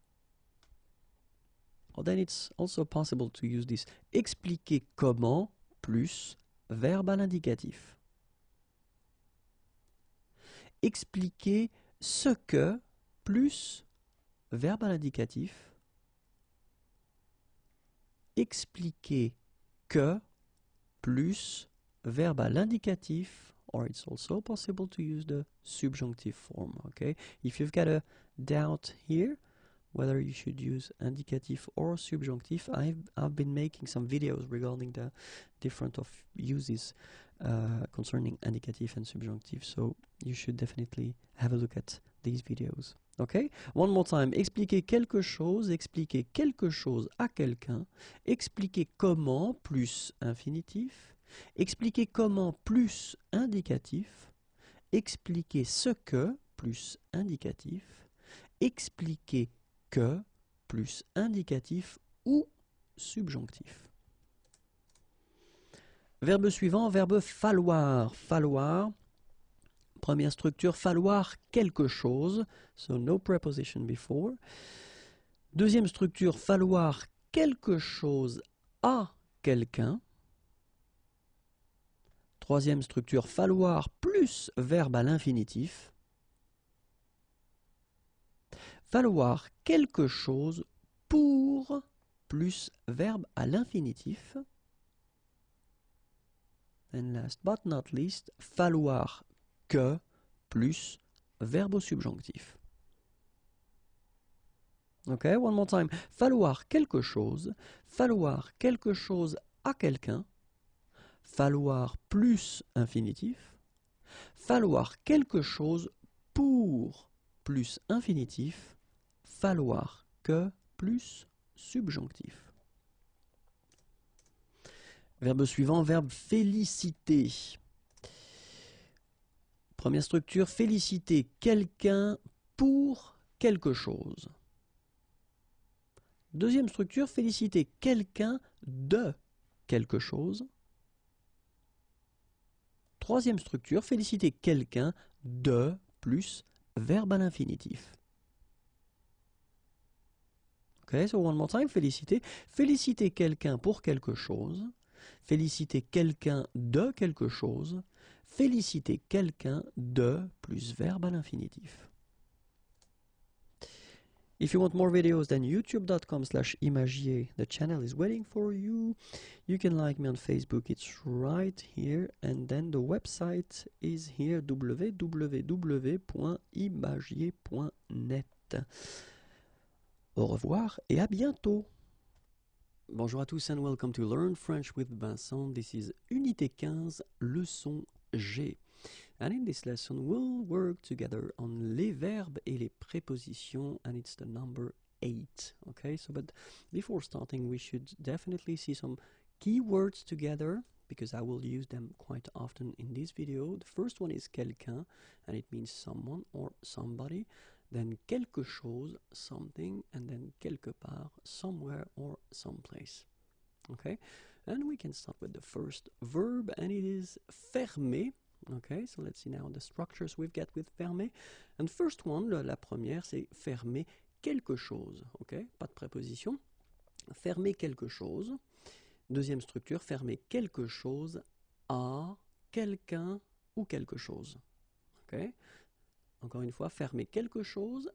Or then it's also possible to use this. Expliquer comment plus verbe à l'indicatif. Expliquer ce que plus verbe à l'indicatif. Expliquer que plus verbe à l'indicatif, or it's also possible to use the subjunctive form, okay? If you've got a doubt here whether you should use indicative or subjunctive, I've been making some videos regarding the different of uses concerning indicative and subjunctive, so you should definitely have a look at these videos. Okay? One more time. Expliquer quelque chose à quelqu'un. Expliquer comment plus infinitif. Expliquer comment plus indicatif. Expliquer ce que plus indicatif. Expliquer que plus indicatif ou subjonctif. Verbe suivant, verbe falloir. Falloir. Première structure, falloir quelque chose. So no preposition before. Deuxième structure, falloir quelque chose à quelqu'un. Troisième structure, falloir plus verbe à l'infinitif. Falloir quelque chose pour plus verbe à l'infinitif. And last but not least, falloir que plus verbe au subjonctif. Ok, one more time. Falloir quelque chose à quelqu'un. Falloir plus infinitif. Falloir quelque chose pour plus infinitif. Falloir que plus subjonctif. Verbe suivant, verbe féliciter. Première structure, féliciter quelqu'un pour quelque chose. Deuxième structure, féliciter quelqu'un de quelque chose. Troisième structure, féliciter quelqu'un de plus verbe à l'infinitif. Okay, so one more time, féliciter. Féliciter quelqu'un pour quelque chose. Féliciter quelqu'un de quelque chose. Féliciter quelqu'un de plus verbe à l'infinitif. If you want more videos, then youtube.com/imagier. The channel is waiting for you. You can like me on Facebook, it's right here. And then the website is here, www.imagier.net. Au revoir et à bientôt. Bonjour à tous and welcome to Learn French with Vincent. This is Unité 15, leçon G. And in this lesson, we'll work together on les verbes et les prépositions, and it's the number 8. Okay, so but before starting, we should definitely see some keywords together, because I will use them quite often in this video. The first one is quelqu'un, and it means someone or somebody. Then quelque chose, something, and then quelque part, somewhere or someplace. Okay, and we can start with the first verb, and it is fermer. Okay, so let's see now the structures we've got with fermer. And first one, la première, c'est fermer quelque chose. Okay, pas de préposition. Fermer quelque chose. Deuxième structure, fermer quelque chose à quelqu'un ou quelque chose. Okay. Encore une fois, fermer quelque chose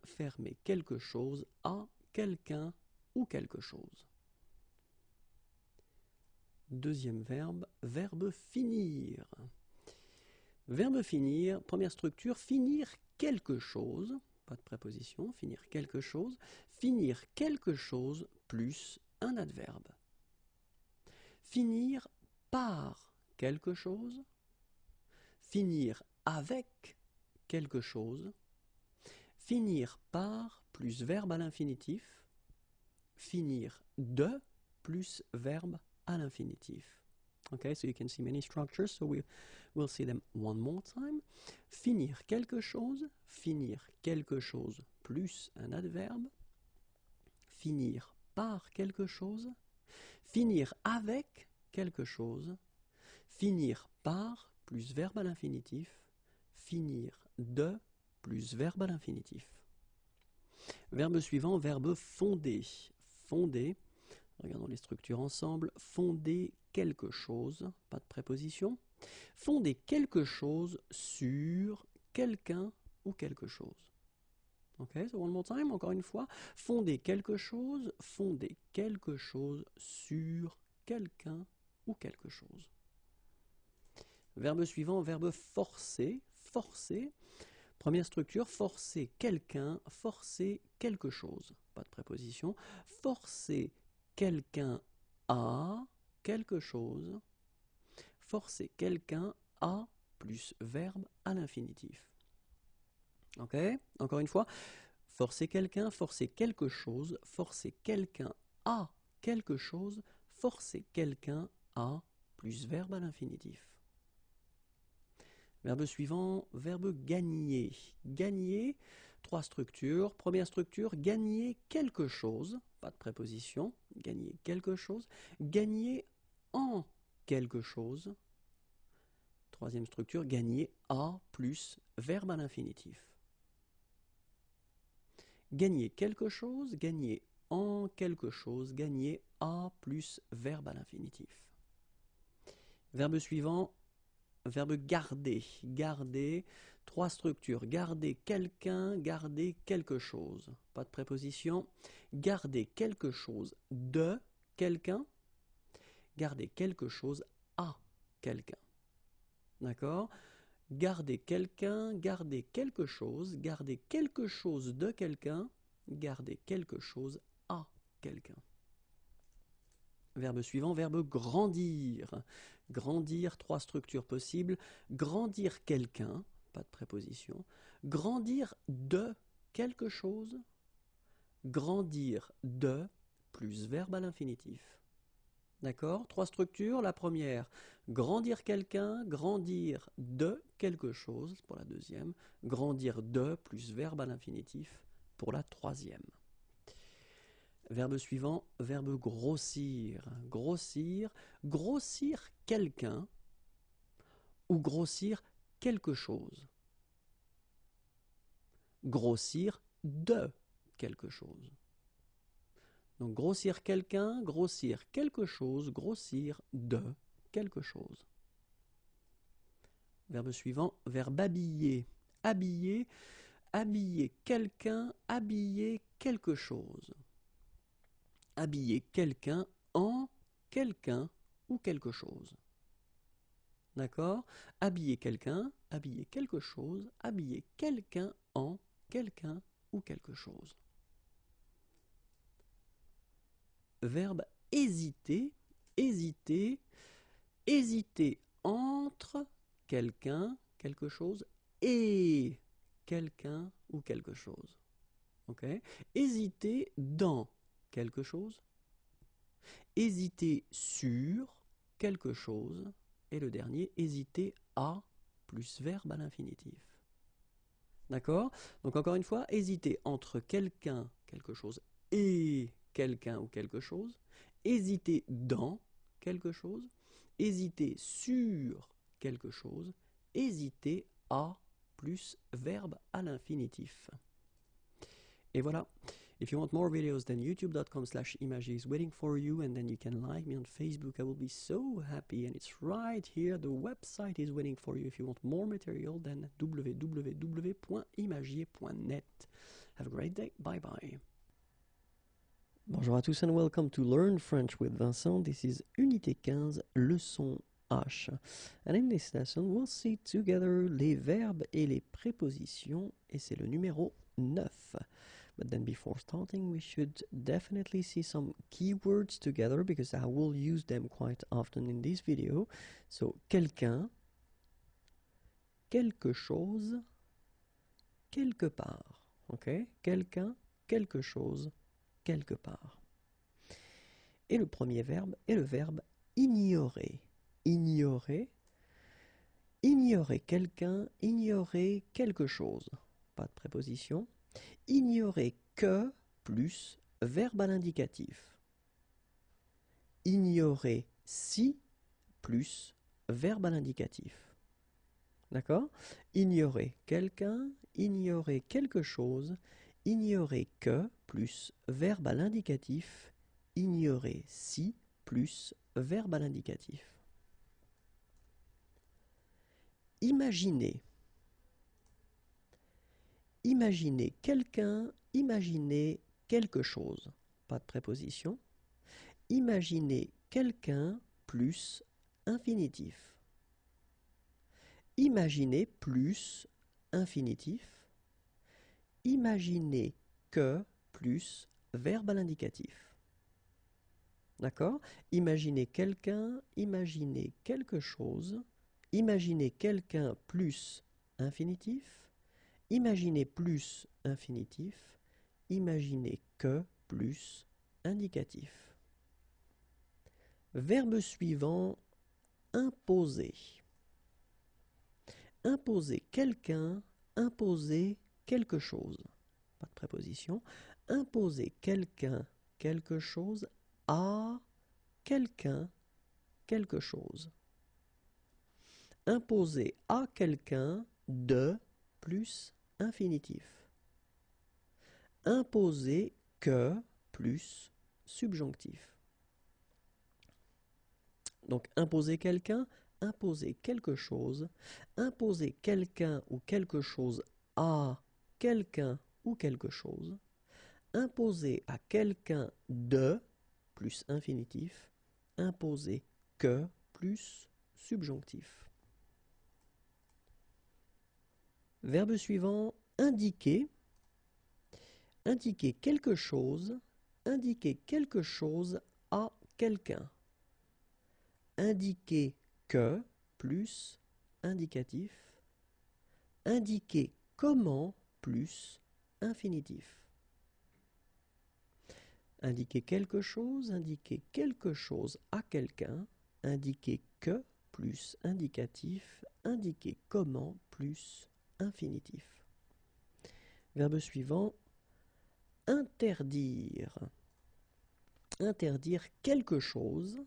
à quelqu'un ou quelque chose. Deuxième verbe, verbe finir. Verbe finir, première structure, finir quelque chose. pas de préposition, finir quelque chose plus un adverbe. Finir par quelque chose, finir avec quelque chose, finir par plus verbe à l'infinitif, finir de plus verbe à l'infinitif. Okay, so you can see many structures, so we'll see them one more time. Finir quelque chose plus un adverbe, finir par quelque chose, finir avec quelque chose, finir par plus verbe à l'infinitif, finir de plus verbe à l'infinitif. Verbe suivant, verbe fonder. Fonder, regardons les structures ensemble. Fonder quelque chose, pas de préposition. Fonder quelque chose sur quelqu'un ou quelque chose. Ok, so one more time, encore une fois. Fonder quelque chose sur quelqu'un ou quelque chose. Verbe suivant, verbe forcer. Forcer. Première structure, forcer quelqu'un, forcer quelque chose. Pas de préposition. Forcer quelqu'un à quelque chose. Forcer quelqu'un à plus verbe à l'infinitif. Ok? Encore une fois. Forcer quelqu'un, forcer quelque chose, forcer quelqu'un à quelque chose, forcer quelqu'un à plus verbe à l'infinitif. Verbe suivant, verbe gagner. Gagner, trois structures. Première structure, gagner quelque chose, pas de préposition, gagner quelque chose. Gagner en quelque chose. Troisième structure, gagner à plus verbe à l'infinitif. Gagner quelque chose, gagner en quelque chose, gagner à plus verbe à l'infinitif. Verbe suivant, verbe garder. Garder, trois structures. Garder quelqu'un, garder quelque chose. Pas de préposition. Garder quelque chose de quelqu'un. Garder quelque chose à quelqu'un. D'accord ? Garder quelqu'un, garder quelque chose de quelqu'un, garder quelque chose à quelqu'un. Verbe suivant, verbe grandir. Grandir, trois structures possibles. Grandir quelqu'un, pas de préposition. Grandir de quelque chose. Grandir de plus verbe à l'infinitif. D'accord? Trois structures. La première, grandir quelqu'un, grandir de quelque chose pour la deuxième, grandir de plus verbe à l'infinitif pour la troisième. Verbe suivant, verbe grossir. Grossir, grossir quelqu'un ou grossir quelque chose. Grossir de quelque chose. Donc grossir quelqu'un, grossir quelque chose, grossir de quelque chose. Verbe suivant, verbe habiller. Habiller, habiller quelqu'un, habiller quelque chose. Habiller quelqu'un en quelqu'un ou quelque chose. D'accord? Habiller quelqu'un, habiller quelque chose, habiller quelqu'un en quelqu'un ou quelque chose. Verbe hésiter, hésiter, hésiter entre quelqu'un, quelque chose, et quelqu'un ou quelque chose. Ok? Hésiter dans quelque chose, hésiter sur quelque chose, et le dernier, hésiter à plus verbe à l'infinitif. D'accord? Donc encore une fois, hésiter entre quelqu'un, quelque chose, et quelqu'un ou quelque chose, hésiter dans quelque chose, hésiter sur quelque chose, hésiter à plus verbe à l'infinitif. Et voilà. If you want more videos, then youtube.com/images is waiting for you, and then you can like me on Facebook. I will be so happy, and it's right here. The website is waiting for you. If you want more material, then www.imagier.net. Have a great day. Bye bye. Bonjour à tous and welcome to Learn French with Vincent. This is Unité 15, leçon H. And in this lesson, we'll see together les verbes et les prépositions, et c'est le numéro neuf. But then before starting, we should definitely see some keywords together because I will use them quite often in this video. So, quelqu'un, quelque chose, quelque part. Ok? Quelqu'un, quelque chose, quelque part. Et le premier verbe est le verbe ignorer. Ignorer. Ignorer quelqu'un, ignorer quelque chose. Pas de préposition. Ignorer que plus verbe à l'indicatif. Ignorer si plus verbe à l'indicatif. D'accord? Ignorer quelqu'un, ignorer quelque chose, ignorer que plus verbe à l'indicatif, ignorer si plus verbe à l'indicatif. Imaginer. Imaginer quelqu'un, imaginer quelque chose. Pas de préposition. Imaginer quelqu'un plus infinitif. Imaginer plus infinitif. Imaginer que plus verbe à l'indicatif. D'accord? Imaginer quelqu'un, imaginer quelque chose. Imaginer quelqu'un plus infinitif. Imaginer plus infinitif. Imaginer que plus indicatif. Verbe suivant, imposer. Imposer quelqu'un, imposer quelque chose. Pas de préposition. Imposer quelqu'un, quelque chose à quelqu'un, quelque chose. Imposer à quelqu'un de plus infinitif. Imposer que plus subjonctif. Donc imposer quelqu'un, imposer quelque chose, imposer quelqu'un ou quelque chose à quelqu'un ou quelque chose, imposer à quelqu'un de plus infinitif, imposer que plus subjonctif. Verbe suivant, indiquer. Indiquer quelque chose à quelqu'un. Indiquer que plus indicatif. Indiquer comment plus infinitif. Indiquer quelque chose à quelqu'un. Indiquer que plus indicatif. Indiquer comment plus infinitif. Verbe suivant, interdire. Interdire quelque chose.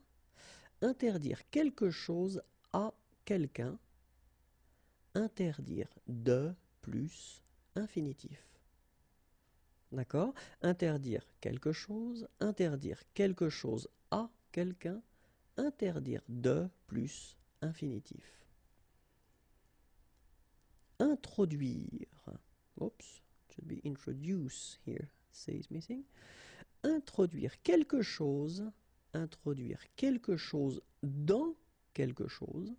Interdire quelque chose à quelqu'un. Interdire de plus infinitif. D'accord? Interdire quelque chose à quelqu'un. Interdire de plus infinitif. Introduire. Oops, should be introduce here. C is missing. Introduire quelque chose dans quelque chose.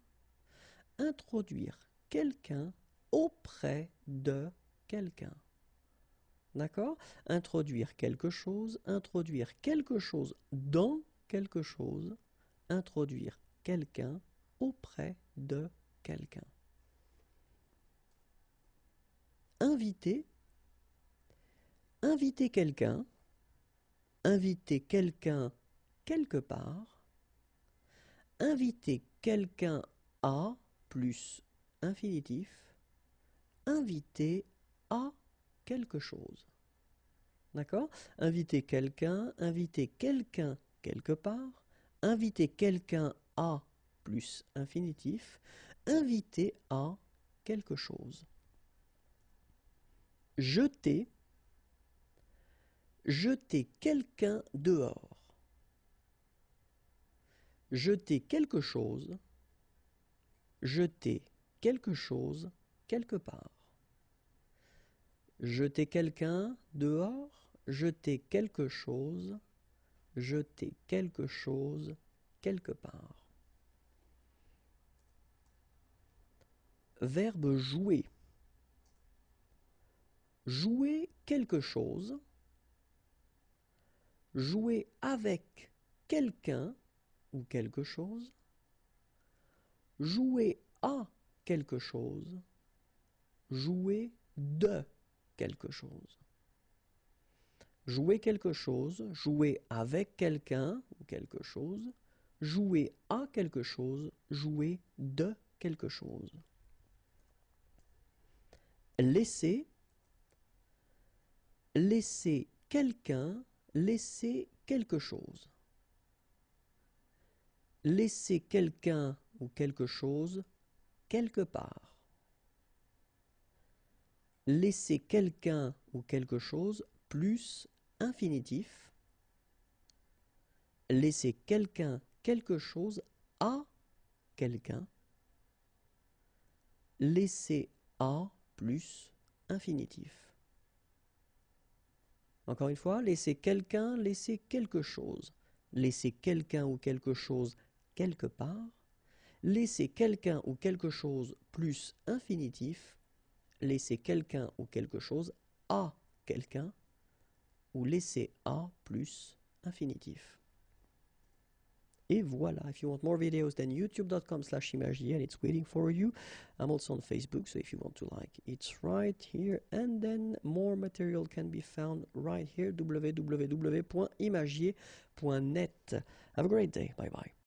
Introduire quelqu'un auprès de quelqu'un. D'accord? Introduire quelque chose dans quelque chose. Introduire quelqu'un auprès de quelqu'un. Inviter. Inviter quelqu'un. Inviter quelqu'un quelque part. Inviter quelqu'un à plus infinitif. Inviter à quelque chose. D'accord? Inviter quelqu'un quelque part. Inviter quelqu'un à plus infinitif. Inviter à quelque chose. Jeter. Jeter quelqu'un dehors. Jeter quelque chose quelque part. Jeter quelqu'un dehors, jeter quelque chose quelque part. Verbe jouer. jouer quelque chose, jouer avec quelqu'un ou quelque chose, jouer à quelque chose, jouer de quelque chose. Jouer quelque chose, jouer avec quelqu'un ou quelque chose, jouer à quelque chose, jouer de quelque chose. Laisser, laisser quelqu'un, laisser quelque chose. Laisser quelqu'un ou quelque chose quelque part. Laisser quelqu'un ou quelque chose plus infinitif. Laisser quelqu'un quelque chose à quelqu'un. Laisser à plus infinitif. Encore une fois, laisser quelqu'un, laisser quelque chose. Laisser quelqu'un ou quelque chose quelque part. Laisser quelqu'un ou quelque chose plus infinitif. Laisser quelqu'un ou quelque chose à quelqu'un. Ou laisser à plus infinitif. Et voilà, if you want more videos, then youtube.com/imagier and it's waiting for you. I'm also on Facebook, so if you want to like, it's right here. And then more material can be found right here, www.imagier.net. Have a great day. Bye-bye.